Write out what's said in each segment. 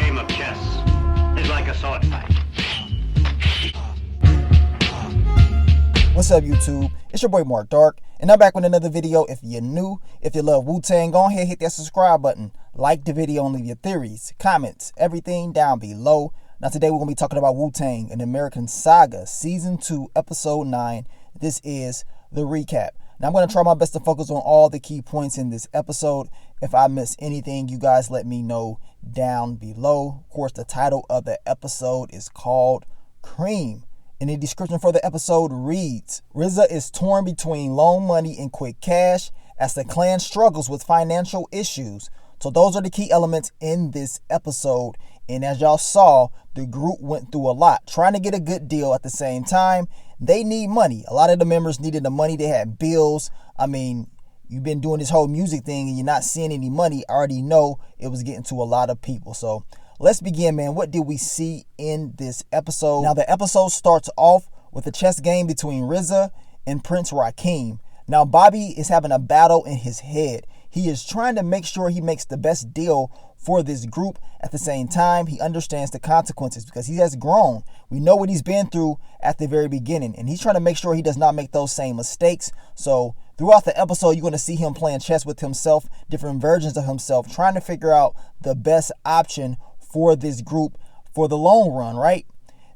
game of chess is like a sword fight. What's up, YouTube? It's your boy Mark Dark, and I'm back with another video. If you're new, if you love Wu-Tang, go ahead, hit that subscribe button, like the video, and leave your theories, comments, everything down below. Now today we're going to be talking about Wu-Tang, an American Saga, Season 2, Episode 9. This is the recap. Now I'm going to try my best to focus on all the key points in this episode. If I miss anything, you guys let me know down below. Of course, the title of the episode is called Cream. And the description for the episode reads, RZA is torn between loan money and quick cash as the clan struggles with financial issues. So those are the key elements in this episode. And as y'all saw, the group went through a lot, trying to get a good deal. At the same time, they need money. A lot of the members needed the money. They had bills. I mean, you've been doing this whole music thing and you're not seeing any money. I already know it was getting to a lot of people. So let's begin, man. What did we see in this episode? Now, the episode starts off with a chess game between RZA and Prince Rakeem. Now, Bobby is having a battle in his head. He is trying to make sure he makes the best deal for this group. At the same time, he understands the consequences because he has grown. We know what he's been through at the very beginning, and he's trying to make sure he does not make those same mistakes. So throughout the episode, you're going to see him playing chess with himself, different versions of himself, trying to figure out the best option for this group for the long run, right?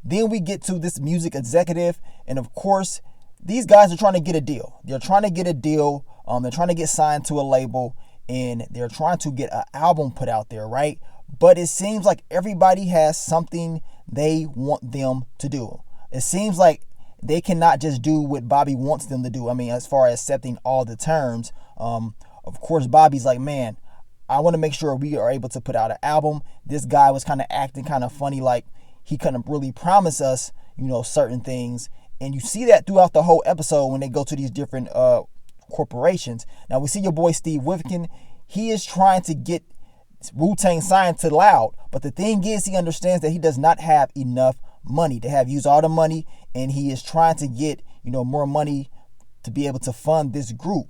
Then we get to this music executive, and of course, these guys are trying to get a deal. They're trying to get a deal. They're trying to get signed to a label, and they're trying to get an album put out there, right? But it seems like everybody has something they want them to do. It seems like they cannot just do what Bobby wants them to do. I mean, as far as accepting all the terms, of course, Bobby's like, man, I want to make sure we are able to put out an album. This guy was kind of acting kind of funny, like he couldn't really promise us, certain things. And you see that throughout the whole episode when they go to these different corporations. Now we see your boy Steve Wifkin. He is trying to get Wu-Tang signed to Loud, but the thing is, he understands that he does not have enough money to have used all the money, and he is trying to get more money to be able to fund this group.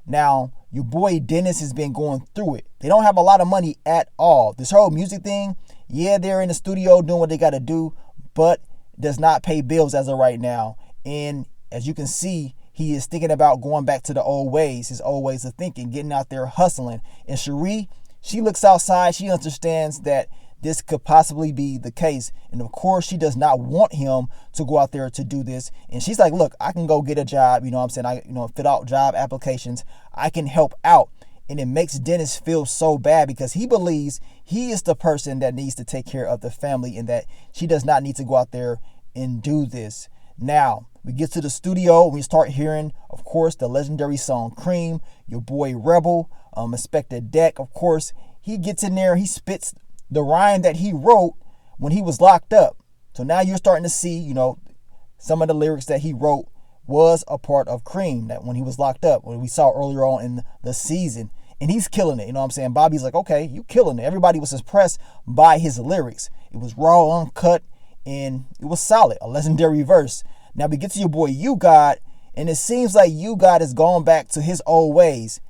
Now your boy Dennis has been going through it. They don't have a lot of money at all. This whole music thing, yeah, they're in the studio doing what they got to do, but does not pay bills as of right now. And as you can see, he is thinking about going back to the old ways, his old ways of thinking, getting out there hustling. And Cherie, she looks outside. She understands that this could possibly be the case. And of course, she does not want him to go out there to do this. And she's like, look, I can go get a job. I fill out job applications. I can help out. And it makes Dennis feel so bad because he believes he is the person that needs to take care of the family and that she does not need to go out there and do this. Now, we get to the studio. We start hearing, of course, the legendary song Cream. Your boy Rebel, Inspector Deck, of course, he gets in there. He spits the rhyme that he wrote when he was locked up. So now you're starting to see, some of the lyrics that he wrote was a part of Cream, that when he was locked up, what we saw earlier on in the season. And he's killing it. Bobby's like, okay, you killing it. Everybody was impressed by his lyrics. It was raw, uncut, and it was solid. A legendary verse. Now we get to your boy U-God, and it seems like U-God has gone back to his old ways.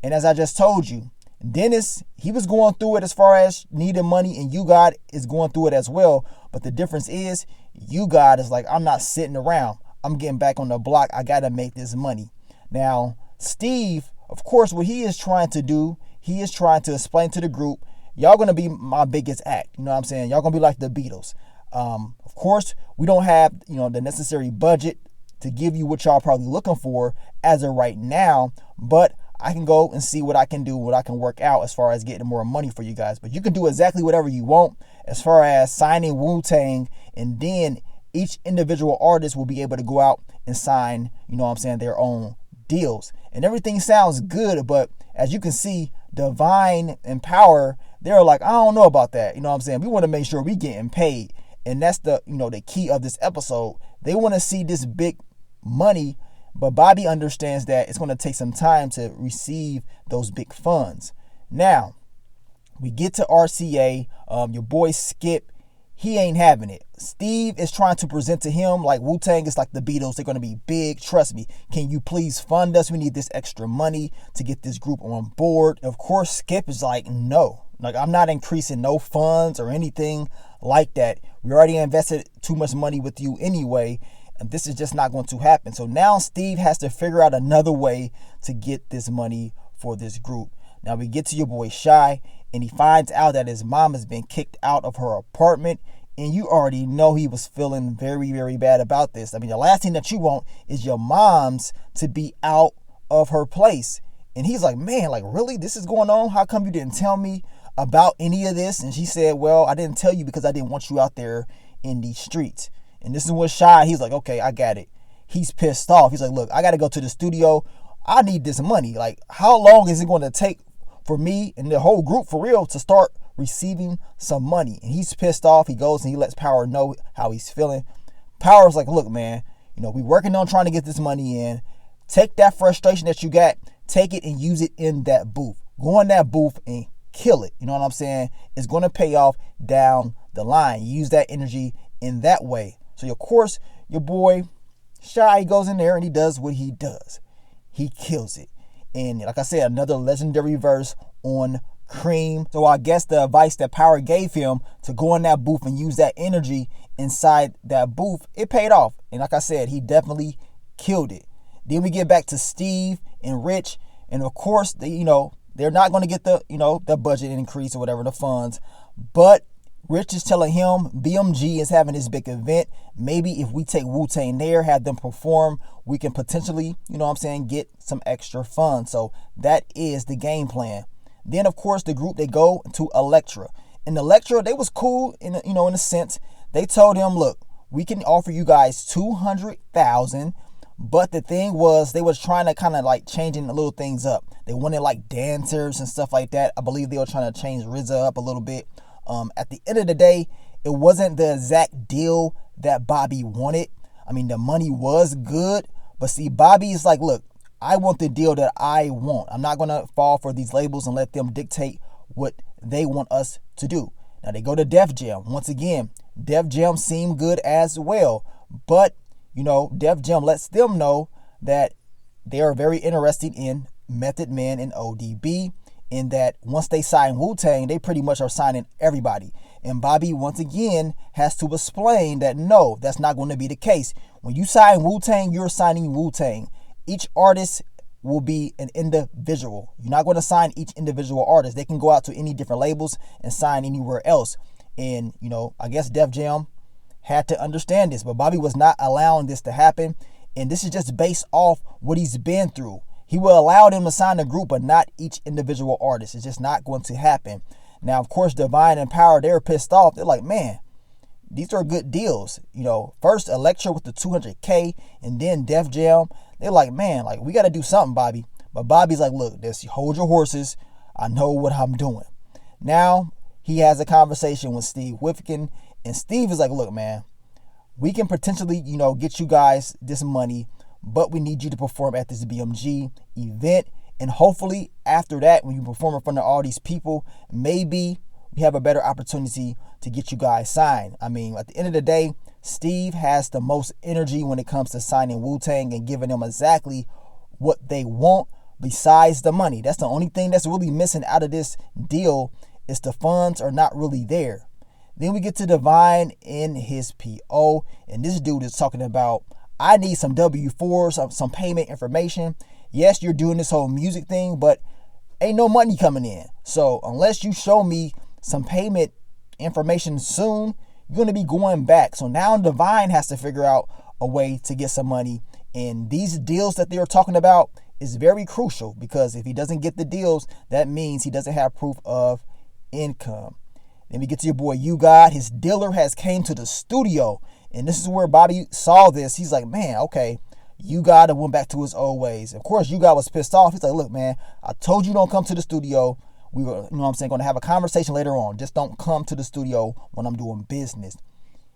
And as I just told you, Dennis, he was going through it as far as needing money, and U-God is going through it as well. But the difference is, U-God is like, I'm not sitting around. I'm getting back on the block. I got to make this money. Now, Steve, of course, what he is trying to do, he is trying to explain to the group, y'all going to be my biggest act. Y'all going to be like the Beatles. Of course, we don't have, the necessary budget to give you what y'all probably looking for as of right now, but I can go and see what I can do, what I can work out as far as getting more money for you guys. But you can do exactly whatever you want as far as signing Wu-Tang, and then each individual artist will be able to go out and sign, their own deals. And everything sounds good, but as you can see, Divine and Power, they're like, I don't know about that. We want to make sure we getting paid. And that's the key of this episode. They want to see this big money, but Bobby understands that it's going to take some time to receive those big funds. Now, we get to RCA. Your boy Skip, he ain't having it. Steve is trying to present to him like Wu-Tang is like the Beatles. They're going to be big. Trust me. Can you please fund us? We need this extra money to get this group on board. Of course, Skip is like, no. Like, I'm not increasing no funds or anything like that. We already invested too much money with you anyway, and this is just not going to happen. So now Steve has to figure out another way to get this money for this group. Now we get to your boy Shy, and he finds out that his mom has been kicked out of her apartment. And you already know he was feeling very, very bad about this. I mean, the last thing that you want is your mom's to be out of her place. And he's like, man, like, really? This is going on? How come you didn't tell me about any of this? And she said, well, I didn't tell you because I didn't want you out there in these streets. And this is what Shy, he's like, okay, I got it. He's pissed off. He's like, look, I got to go to the studio. I need this money. Like, how long is it going to take for me and the whole group, for real, to start receiving some money? And he's pissed off. He goes and he lets Power know how he's feeling. Power's like, look, man, we working on trying to get this money in. Take that frustration that you got, take it and use it in that booth. Go in that booth and kill it. You know what I'm saying? It's going to pay off down the line. Use that energy in that way. So, of course, your boy Shy goes in there and he does what he does. He kills it. And like I said, another legendary verse on Cream. So I guess the advice that Power gave him to go in that booth and use that energy inside that booth, it paid off. And like I said, he definitely killed it. Then we get back to Steve and Rich. And of course, they're not going to get the budget increase or whatever, the funds. But Rich is telling him BMG is having this big event. Maybe if we take Wu-Tang there, have them perform, we can potentially, get some extra funds. So that is the game plan. Then, of course, the group, they go to Elektra. And Elektra, they was cool in a sense. They told him, look, we can offer you guys $200,000. But the thing was, they was trying to kind of like changing the little things up. They wanted like dancers and stuff like that. I believe they were trying to change RZA up a little bit. At the end of the day, it wasn't the exact deal that Bobby wanted. I mean, the money was good. But see, Bobby is like, look, I want the deal that I want. I'm not going to fall for these labels and let them dictate what they want us to do. Now, they go to Def Jam. Once again, Def Jam seemed good as well. But, Def Jam lets them know that they are very interested in Method Man and ODB. In that once they sign Wu-Tang, they pretty much are signing everybody. And Bobby, once again, has to explain that no, that's not going to be the case. When you sign Wu-Tang, you're signing Wu-Tang. Each artist will be an individual. You're not going to sign each individual artist. They can go out to any different labels and sign anywhere else. And, I guess Def Jam had to understand this. But Bobby was not allowing this to happen. And this is just based off what he's been through. He will allow them to sign a group, but not each individual artist. It's just not going to happen. Now, of course, Divine and Power, they're pissed off. They're like, man, these are good deals. First Elektra with the $200K, and then Def Jam. They're like, man, like, we got to do something, Bobby. But Bobby's like, look, hold your horses. I know what I'm doing. Now, he has a conversation with Steve Whitfield, and Steve is like, look, man, we can potentially, get you guys this money, but we need you to perform at this BMG event. And hopefully after that, when you perform in front of all these people, maybe we have a better opportunity to get you guys signed. I mean, at the end of the day, Steve has the most energy when it comes to signing Wu-Tang and giving them exactly what they want besides the money. That's the only thing that's really missing out of this deal, is the funds are not really there. Then we get to Divine in his PO, and this dude is talking about, I need some W-4s, some payment information. Yes, you're doing this whole music thing, but ain't no money coming in. So unless you show me some payment information soon, you're going to be going back. So now Divine has to figure out a way to get some money. And these deals that they're talking about is very crucial, because if he doesn't get the deals, that means he doesn't have proof of income. Then we get to your boy U-God. His dealer has came to the studio. And this is where Bobby saw this. He's like, man, okay, U-God went back to his old ways. Of course, U-God was pissed off. He's like, look, man, I told you don't come to the studio. We were, going to have a conversation later on. Just don't come to the studio when I'm doing business.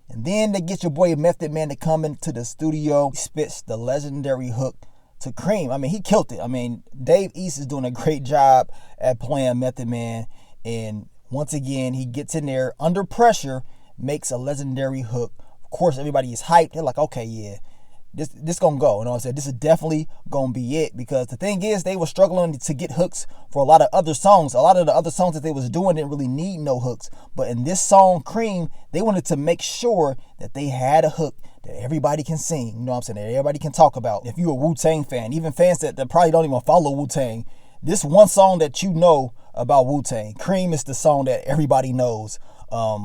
And then they get your boy Method Man to come into the studio. He spits the legendary hook to Cream. I mean, he killed it. I mean, Dave East is doing a great job at playing Method Man. And once again, he gets in there under pressure, makes a legendary hook. Of course, everybody is hyped. They're like, okay, yeah, this gonna go. You know what I'm saying? This is definitely gonna be it, because the thing is, they were struggling to get hooks for a lot of other songs. A lot of the other songs that they was doing didn't really need no hooks. But in this song, Cream, they wanted to make sure that they had a hook that everybody can sing. You know what I'm saying? That everybody can talk about. If you're a Wu-Tang fan, even fans that probably don't even follow Wu-Tang, this one song that you know about Wu-Tang, Cream, is the song that everybody knows,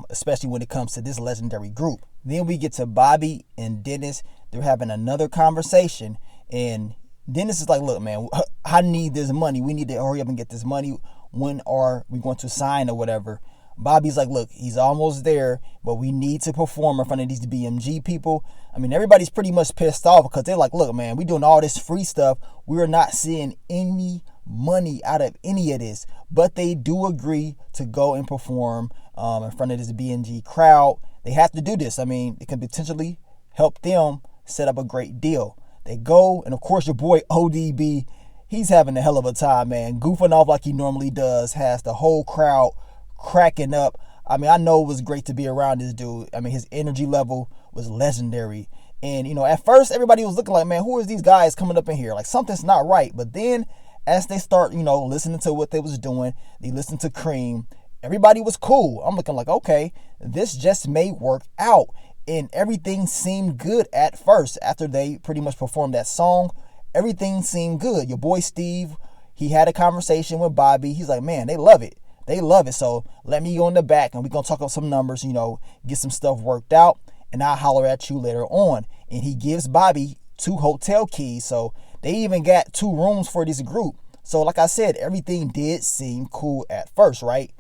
especially when it comes to this legendary group. Then we get to Bobby and Dennis. They're having another conversation, and Dennis is like, look, man, I need this money. We need to hurry up and get this money. When are we going to sign or whatever? Bobby's like, look, he's almost there, but we need to perform in front of these BMG people. I mean, everybody's pretty much pissed off because they're like, look, man, we doing all this free stuff. We're not seeing any money out of any of this. But they do agree to go and perform in front of this BMG crowd. They have to do this. I mean, it can potentially help them set up a great deal. They go, and of course your boy ODB, he's having a hell of a time, man. Goofing off like he normally does, has the whole crowd cracking up. I mean, I know it was great to be around this dude. I mean, his energy level was legendary. And, you know, at first everybody was looking like, man, who is these guys coming up in here? Like, something's not right. But then as they start, you know, listening to what they was doing, they listened to Cream, everybody was cool. I'm looking like, okay, this just may work out. And everything seemed good at first. After they pretty much performed that song, everything seemed good. Your boy Steve, he had a conversation with Bobby. He's like, man, they love it. They love it. So let me go in the back and we're going to talk about some numbers, you know, get some stuff worked out, and I'll holler at you later on. And he gives Bobby 2 hotel keys. So they even got 2 rooms for this group. So like I said, everything did seem cool at first, right?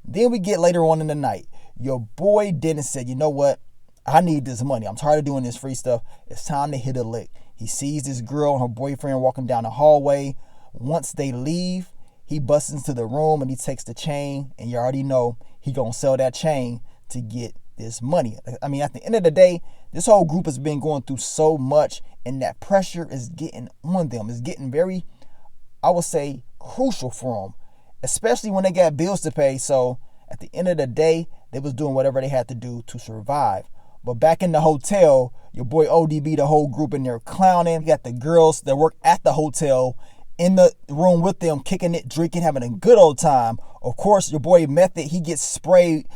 Then we get later on in the night. Your boy Dennis said, you know what? I need this money. I'm tired of doing this free stuff. It's time to hit a lick. He sees this girl and her boyfriend walking down the hallway. Once they leave, he busts into the room and he takes the chain. And you already know he gonna sell that chain to get this money. I mean, at the end of the day, this whole group has been going through so much, and that pressure is getting on them. It's getting very, I would say, crucial for them, especially when they got bills to pay. So at the end of the day, they was doing whatever they had to do to survive. But back in the hotel, your boy ODB, the whole group in there clowning. You got the girls that work at the hotel in the room with them, kicking it, drinking, having a good old time. Of course, your boy Method, he gets sprayed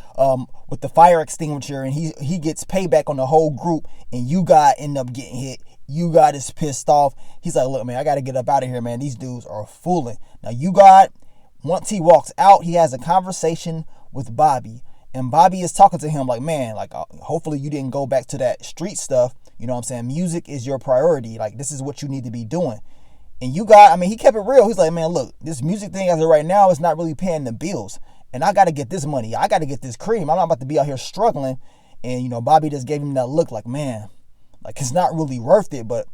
with the fire extinguisher, and he gets payback on the whole group, and you got end up getting hit. You got is pissed off. He's like, look, man, I got to get up out of here, man. These dudes are fooling. Now, you got, once he walks out, he has a conversation with Bobby. And Bobby is talking to him like, man, like, hopefully you didn't go back to that street stuff. You know what I'm saying? Music is your priority. Like, this is what you need to be doing. And you got, I mean, he kept it real. He's like, man, look, this music thing as of right now is not really paying the bills. And I got to get this money. I got to get this cream. I'm not about to be out here struggling. And, you know, Bobby just gave him that look like, man, like, it's not really worth it. But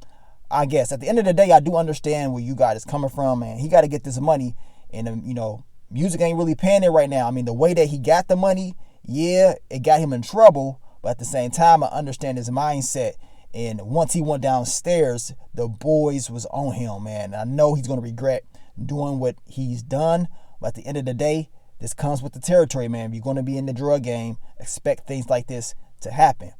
I guess at the end of the day, I do understand where you got is coming from. And he got to get this money. And, you know, music ain't really paying it right now. I mean, the way that he got the money, yeah, it got him in trouble, but at the same time, I understand his mindset. And once he went downstairs, the boys was on him, man. I know he's going to regret doing what he's done, but at the end of the day, this comes with the territory, man. If you're going to be in the drug game, expect things like this to happen.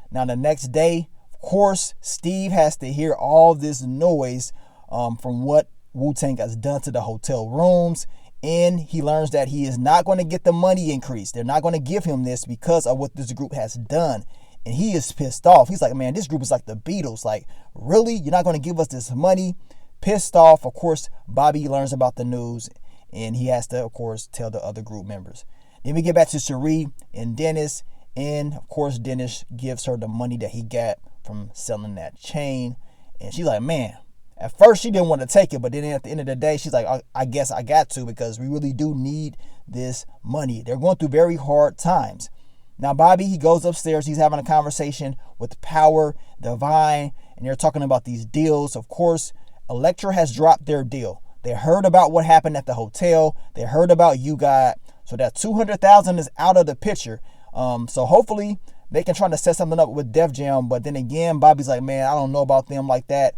Now, the next day, of course, Steve has to hear all this noise from what Wu-Tang has done to the hotel rooms. And he learns that he is not going to get the money increase. They're not going to give him this because of what this group has done. And he is pissed off. He's like, man, this group is like the Beatles. Like, really? You're not going to give us this money? Pissed off. Of course, Bobby learns about the news, and he has to, of course, tell the other group members. Then we get back to Cherie and Dennis. And, of course, Dennis gives her the money that he got from selling that chain. And she's like, man. At first, she didn't want to take it, but then at the end of the day, she's like, I guess I got to, because we really do need this money. They're going through very hard times. Now, Bobby, he goes upstairs. He's having a conversation with Power, Divine, and they're talking about these deals. Of course, Elektra has dropped their deal. They heard about what happened at the hotel. They heard about you got. So that $200,000 is out of the picture. So hopefully they can try to set something up with Def Jam. But then again, Bobby's like, man, I don't know about them like that.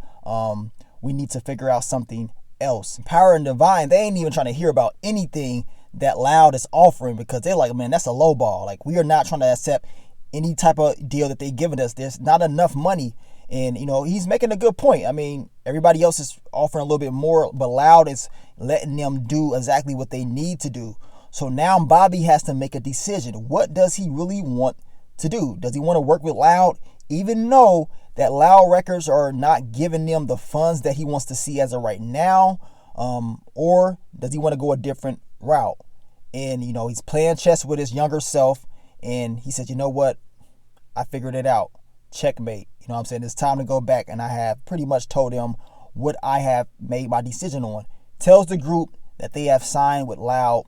We need to figure out something else. Power and Divine, they ain't even trying to hear about anything that Loud is offering, because they're like, man, that's a low ball. Like, we are not trying to accept any type of deal that they giving us. There's not enough money And, he's making a good point. I mean, everybody else is offering a little bit more, but Loud is letting them do exactly what they need to do. So now Bobby has to make a decision. What does he really want to do? Does he want to work with Loud, even though that Loud Records are not giving them the funds that he wants to see as of right now? Or does he want to go a different route? And, he's playing chess with his younger self. And he said, you know what? I figured it out. Checkmate. You know what I'm saying? It's time to go back. And I have pretty much told him what I have made my decision on. Tells the group that they have signed with Loud.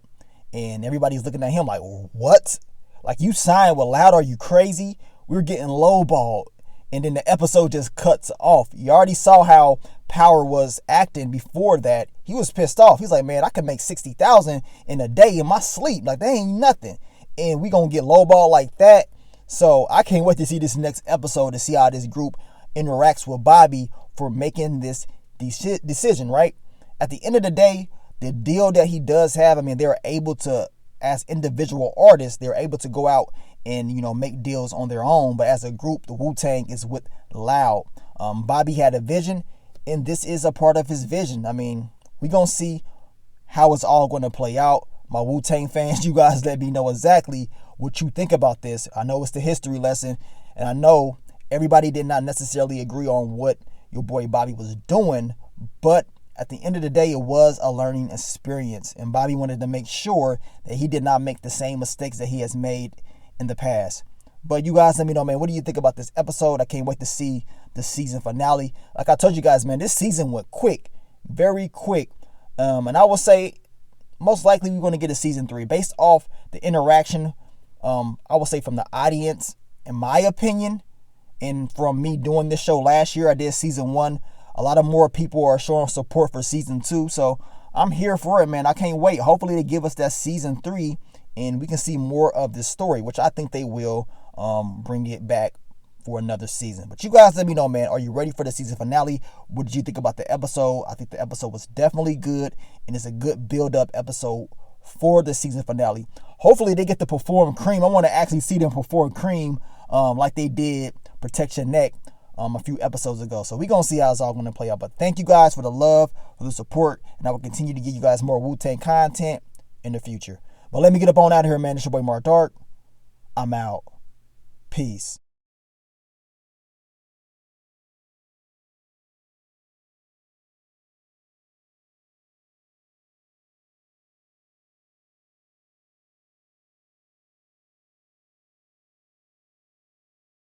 And everybody's looking at him like, what? Like, you signed with Loud? Are you crazy? We were getting lowballed. And then the episode just cuts off. You already saw how Power was acting before that. He was pissed off. He's like, man, I can make $60,000 in a day in my sleep. Like, that ain't nothing. And we gonna get lowballed like that. So I can't wait to see this next episode to see how this group interacts with Bobby for making this decision, right? At the end of the day, the deal that he does have, I mean, they're able to, as individual artists, they're able to go out and, make deals on their own. But as a group, the Wu-Tang is with Loud. Bobby had a vision, and this is a part of his vision. I mean, we're going to see how it's all going to play out. My Wu-Tang fans, you guys let me know exactly what you think about this. I know it's the history lesson, and I know everybody did not necessarily agree on what your boy Bobby was doing, but at the end of the day, it was a learning experience, and Bobby wanted to make sure that he did not make the same mistakes that he has made in the past. But you guys let me know, man, what do you think about this episode? I can't wait to see the season finale. Like I told you guys, man, this season went quick, very quick. And I will say, most likely we're going to get a season 3 based off the interaction, I will say, from the audience, in my opinion, and from me doing this show last year. I did season 1. A lot of more people are showing support for season 2. So I'm here for it, man. I can't wait. Hopefully they give us that season 3 and we can see more of this story, which I think they will bring it back for another season. But you guys let me know, man. Are you ready for the season finale? What did you think about the episode? I think the episode was definitely good, and it's a good build-up episode for the season finale. Hopefully they get to perform Cream. I want to actually see them perform Cream like they did Protect Your Neck a few episodes ago. So we're going to see how it's all going to play out. But thank you guys for the love, for the support, and I will continue to give you guys more Wu-Tang content in the future. But let me get up on out of here, man. It's your boy Mark Dark. I'm out. Peace.